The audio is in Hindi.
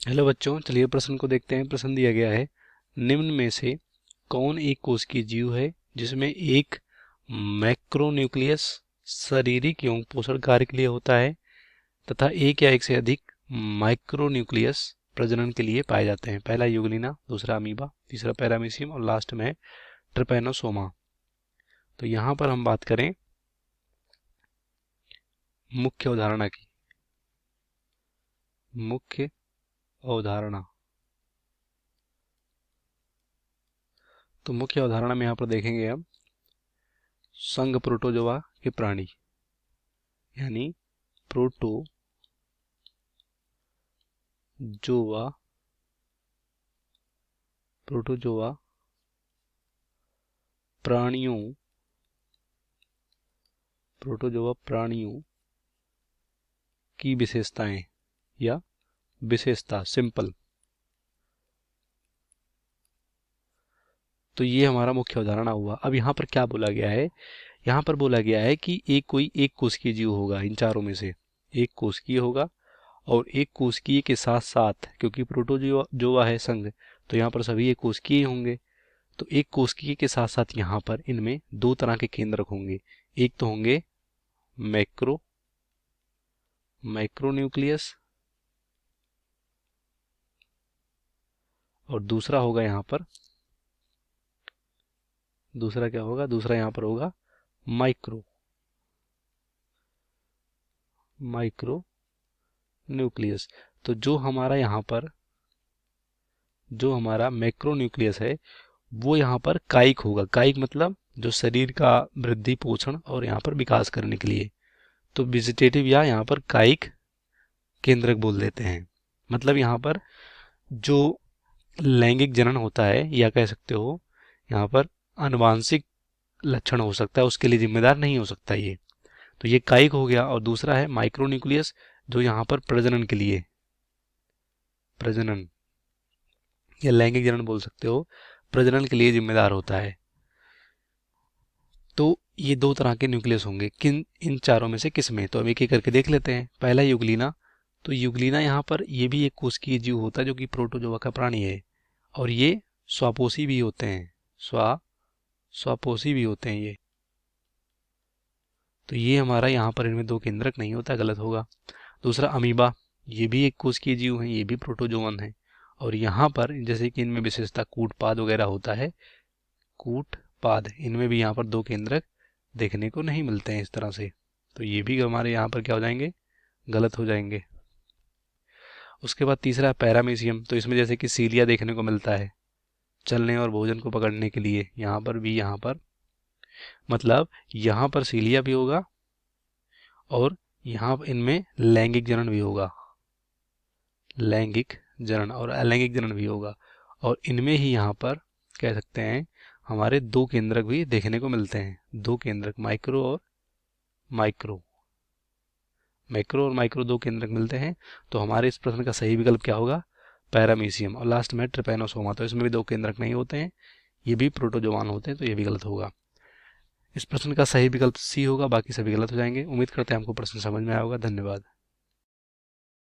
हेलो बच्चों, चलिए प्रश्न को देखते हैं। प्रश्न दिया गया है, निम्न में से कौन एक कोशिकीय जीव है जिसमें एक मैक्रोन्यूक्लियस शारीरिक एवं पोषण कार्य के लिए होता है तथा एक या एक से अधिक माइक्रोन्यूक्लियस प्रजनन के लिए पाए जाते हैं। पहला यूग्लिना, दूसरा अमीबा, तीसरा पैरामीशियम और लास्ट में ट्रिपैनोसोमा। तो यहाँ पर हम बात करें मुख्य अवधारणा की। मुख्य अवधारणा, तो मुख्य अवधारणा में यहाँ पर देखेंगे हम संघ प्रोटोजोआ के प्राणी, यानी प्रोटोजोआ प्राणियों की विशेषताएं या विशेषता सिंपल। तो ये हमारा मुख्य अवधारणा हुआ। अब यहाँ पर क्या बोला गया है, यहाँ पर बोला गया है कि कोई एक कोशिकीय जीव होगा, इन चारों में से एक कोशिकीय होगा और एक कोशिकीय के साथ साथ, क्योंकि प्रोटोजोआ है संघ, तो यहाँ पर सभी एक कोशिकीय होंगे। तो एक कोशिकीय के साथ साथ यहाँ पर इनमें दो तरह के केंद्रक होंगे। एक तो होंगे मैक्रोन्यूक्लियस और दूसरा होगा यहाँ पर, दूसरा क्या होगा, दूसरा यहाँ पर होगा माइक्रोन्यूक्लियस। तो जो हमारा यहाँ पर, जो हमारा मैक्रोन्यूक्लियस है वो यहाँ पर कायिक होगा। कायिक मतलब जो शरीर का वृद्धि पोषण और यहाँ पर विकास करने के लिए, तो वेजिटेटिव या यहाँ पर कायिक केंद्रक बोल देते हैं। मतलब यहाँ पर जो लैंगिक जनन होता है, या कह सकते हो यहाँ पर आनुवांशिक लक्षण हो सकता है, उसके लिए जिम्मेदार नहीं हो सकता ये। तो ये कायिक हो गया। और दूसरा है माइक्रोन्यूक्लियस, जो यहाँ पर प्रजनन के लिए, प्रजनन या लैंगिक जनन बोल सकते हो, प्रजनन के लिए जिम्मेदार होता है। तो ये दो तरह के न्यूक्लियस होंगे किन, इन चारों में से किस में। तो अब एक एक करके देख लेते हैं। पहला यूग्लिना, तो यूग्लिना यहाँ पर ये भी एक कोशिकीय जीव होता है जो कि प्रोटोजोआ का प्राणी है, और ये स्वापोषी भी होते हैं, स्वापोषी भी होते हैं ये। तो ये हमारा यहाँ पर इनमें दो केंद्रक नहीं होता, गलत होगा। दूसरा अमीबा, ये भी एक कोशिकीय जीव है, ये भी प्रोटोजोवन है, और यहाँ पर जैसे कि इनमें विशेषता कूटपाद वगैरह होता है, कूटपाद, इनमें भी यहाँ पर दो केंद्रक देखने को नहीं मिलते हैं इस तरह से। तो ये भी हमारे यहाँ पर क्या हो जाएंगे, गलत हो जाएंगे। उसके बाद तीसरा पैरामीशियम, तो इसमें जैसे कि सीलिया देखने को मिलता है चलने और भोजन को पकड़ने के लिए, यहाँ पर भी, यहाँ पर मतलब यहाँ पर सीलिया भी होगा और यहाँ इनमें लैंगिक जनन भी होगा, लैंगिक जनन और अलैंगिक जनन भी होगा। और इनमें ही यहाँ पर कह सकते हैं हमारे दो केंद्रक भी देखने को मिलते हैं, दो केंद्रक, माइक्रो और माइक्रो दो केंद्रक मिलते हैं। तो हमारे इस प्रश्न का सही विकल्प क्या होगा, पैरामीशियम। और लास्ट में ट्रिपैनोसोमा, तो इसमें भी दो केंद्रक नहीं होते हैं, ये भी प्रोटोजोआन होते हैं, तो ये भी गलत होगा। इस प्रश्न का सही विकल्प सी होगा, बाकी सभी गलत हो जाएंगे। उम्मीद करते हैं आपको प्रश्न समझ में आया होगा। धन्यवाद।